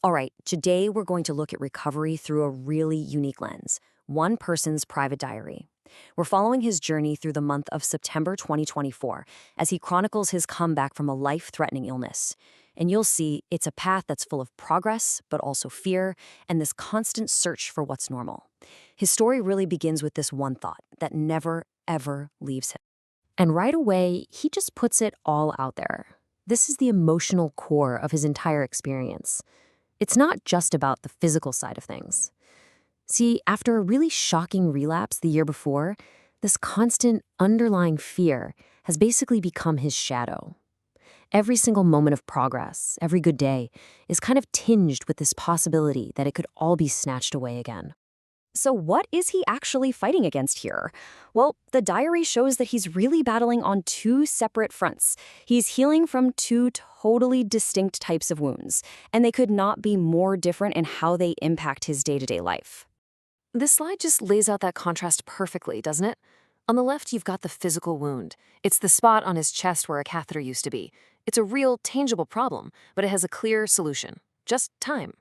All right, today we're going to look at recovery through a really unique lens, one person's private diary. We're following his journey through the month of September 2024 as he chronicles his comeback from a life-threatening illness. And you'll see it's a path that's full of progress, but also fear, and this constant search for what's normal. His story really begins with this one thought that never, ever leaves him. And right away, he just puts it all out there. This is the emotional core of his entire experience. It's not just about the physical side of things. See, after a really shocking relapse the year before, this constant underlying fear has basically become his shadow. Every single moment of progress, every good day, is kind of tinged with this possibility that it could all be snatched away again. So what is he actually fighting against here? Well, the diary shows that he's really battling on two separate fronts. He's healing from two totally distinct types of wounds, and they could not be more different in how they impact his day-to-day life. This slide just lays out that contrast perfectly, doesn't it? On the left, you've got the physical wound. It's the spot on his chest where a catheter used to be. It's a real, tangible problem, but it has a clear solution. Just time.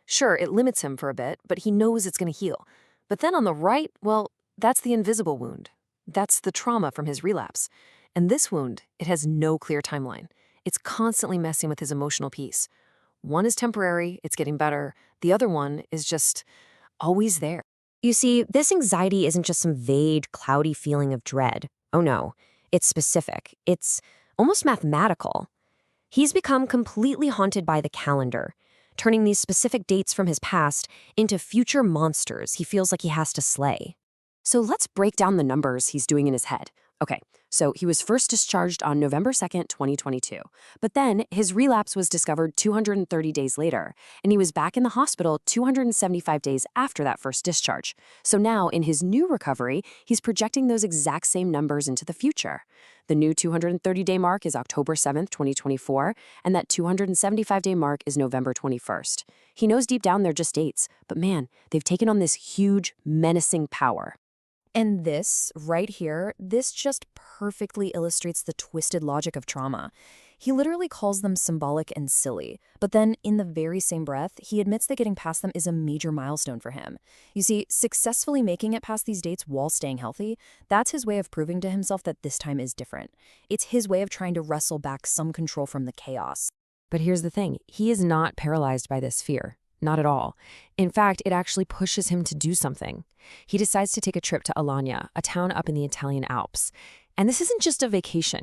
Sure, it limits him for a bit, but he knows it's going to heal. But then on the right, well, that's the invisible wound. That's the trauma from his relapse. And this wound, it has no clear timeline. It's constantly messing with his emotional peace. One is temporary, it's getting better. The other one is just always there. You see, this anxiety isn't just some vague, cloudy feeling of dread. Oh no, it's specific. It's almost mathematical. He's become completely haunted by the calendar, turning these specific dates from his past into future monsters he feels like he has to slay. So let's break down the numbers he's doing in his head. Okay, so he was first discharged on November 2nd, 2022. But then his relapse was discovered 230 days later, and he was back in the hospital 275 days after that first discharge. So now, in his new recovery, he's projecting those exact same numbers into the future. The new 230-day mark is October 7th, 2024, and that 275-day mark is November 21st. He knows deep down they're just dates, but man, they've taken on this huge, menacing power. And this, right here, this just perfectly illustrates the twisted logic of trauma. He literally calls them symbolic and silly, but then in the very same breath, he admits that getting past them is a major milestone for him. You see, successfully making it past these dates while staying healthy, that's his way of proving to himself that this time is different. It's his way of trying to wrestle back some control from the chaos. But here's the thing, he is not paralyzed by this fear. Not at all. In fact, it actually pushes him to do something. He decides to take a trip to Alagna, a town up in the Italian Alps. And this isn't just a vacation,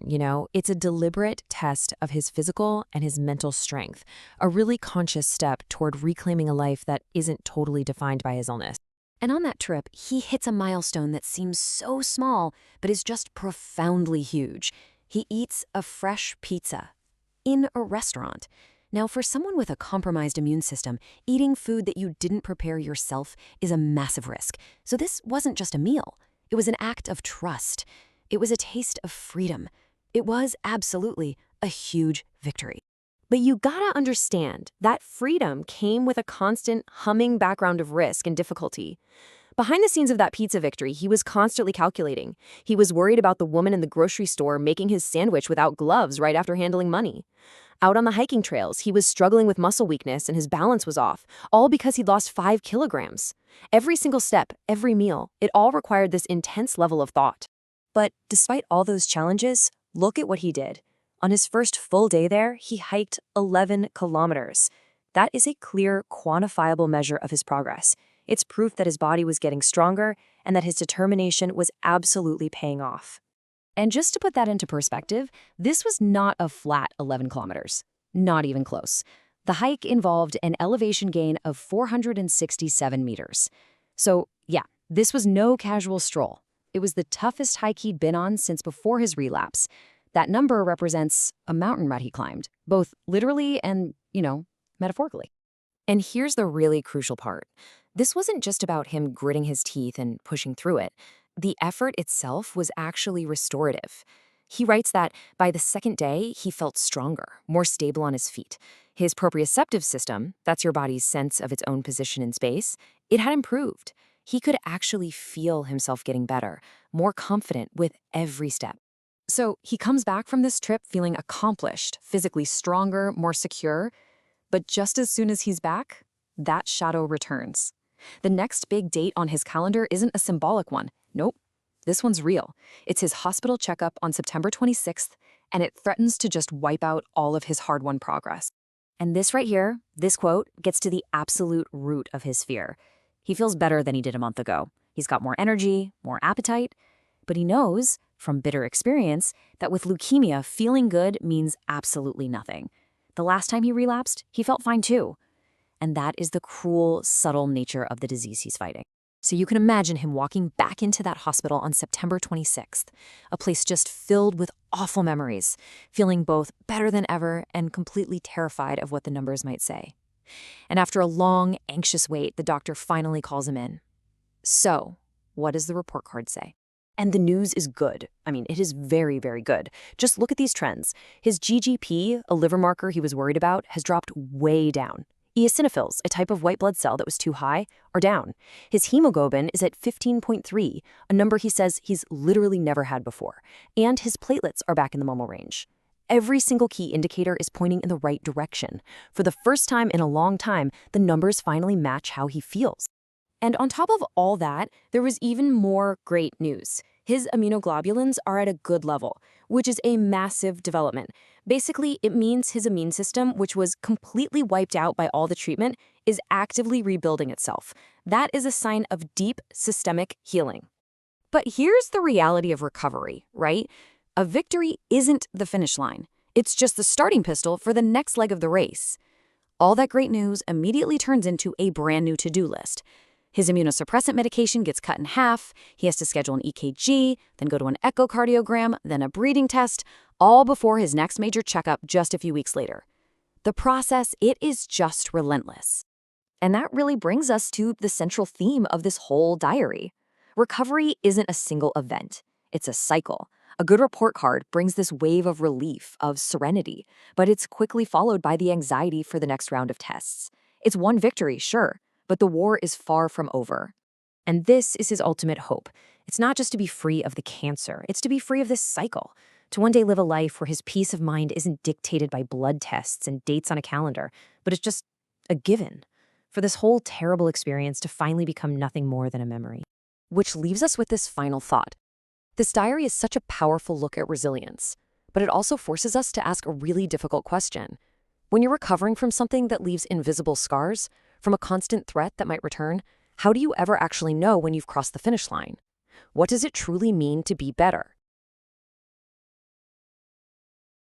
it's a deliberate test of his physical and his mental strength, a really conscious step toward reclaiming a life that isn't totally defined by his illness. And on that trip, he hits a milestone that seems so small, but is just profoundly huge. He eats a fresh pizza in a restaurant. Now, for someone with a compromised immune system, eating food that you didn't prepare yourself is a massive risk. So this wasn't just a meal. It was an act of trust. It was a taste of freedom. It was absolutely a huge victory. But you gotta understand, that freedom came with a constant humming background of risk and difficulty. Behind the scenes of that pizza victory, he was constantly calculating. He was worried about the woman in the grocery store making his sandwich without gloves right after handling money. Out on the hiking trails, he was struggling with muscle weakness and his balance was off, all because he'd lost 5 kilograms. Every single step, every meal, it all required this intense level of thought. But despite all those challenges, look at what he did. On his first full day there, he hiked 11 kilometers. That is a clear, quantifiable measure of his progress. It's proof that his body was getting stronger and that his determination was absolutely paying off. And just to put that into perspective, this was not a flat 11 kilometers. Not even close. The hike involved an elevation gain of 467 meters. So, yeah, this was no casual stroll. It was the toughest hike he'd been on since before his relapse. That number represents a mountain rut he climbed, both literally and, metaphorically. And here's the really crucial part. This wasn't just about him gritting his teeth and pushing through it. The effort itself was actually restorative. He writes that by the second day, he felt stronger, more stable on his feet. His proprioceptive system, that's your body's sense of its own position in space, it had improved. He could actually feel himself getting better, more confident with every step. So he comes back from this trip feeling accomplished, physically stronger, more secure. But just as soon as he's back, that shadow returns. The next big date on his calendar isn't a symbolic one. Nope, this one's real. It's his hospital checkup on September 26th, and it threatens to just wipe out all of his hard-won progress. And this right here, this quote, gets to the absolute root of his fear. He feels better than he did a month ago. He's got more energy, more appetite, but he knows, from bitter experience, that with leukemia, feeling good means absolutely nothing. The last time he relapsed, he felt fine too. And that is the cruel, subtle nature of the disease he's fighting. So you can imagine him walking back into that hospital on September 26th, a place just filled with awful memories, feeling both better than ever and completely terrified of what the numbers might say. And after a long, anxious wait, the doctor finally calls him in. So, what does the report card say? And the news is good. I mean, it is very, very good. Just look at these trends. His GGP, a liver marker he was worried about, has dropped way down. Eosinophils, a type of white blood cell that was too high, are down. His hemoglobin is at 15.3, a number he says he's literally never had before. And his platelets are back in the normal range. Every single key indicator is pointing in the right direction. For the first time in a long time, the numbers finally match how he feels. And on top of all that, there was even more great news. His immunoglobulins are at a good level, which is a massive development. Basically, it means his immune system, which was completely wiped out by all the treatment, is actively rebuilding itself. That is a sign of deep systemic healing. But here's the reality of recovery, right? A victory isn't the finish line. It's just the starting pistol for the next leg of the race. All that great news immediately turns into a brand new to-do list. His immunosuppressant medication gets cut in half, he has to schedule an EKG, then go to an echocardiogram, then a breathing test, all before his next major checkup just a few weeks later. The process, it is just relentless. And that really brings us to the central theme of this whole diary. Recovery isn't a single event, it's a cycle. A good report card brings this wave of relief, of serenity, but it's quickly followed by the anxiety for the next round of tests. It's one victory, sure, but the war is far from over. And this is his ultimate hope. It's not just to be free of the cancer, it's to be free of this cycle. To one day live a life where his peace of mind isn't dictated by blood tests and dates on a calendar, but it's just a given. For this whole terrible experience to finally become nothing more than a memory. Which leaves us with this final thought. This diary is such a powerful look at resilience, but it also forces us to ask a really difficult question. When you're recovering from something that leaves invisible scars, from a constant threat that might return, how do you ever actually know when you've crossed the finish line? What does it truly mean to be better?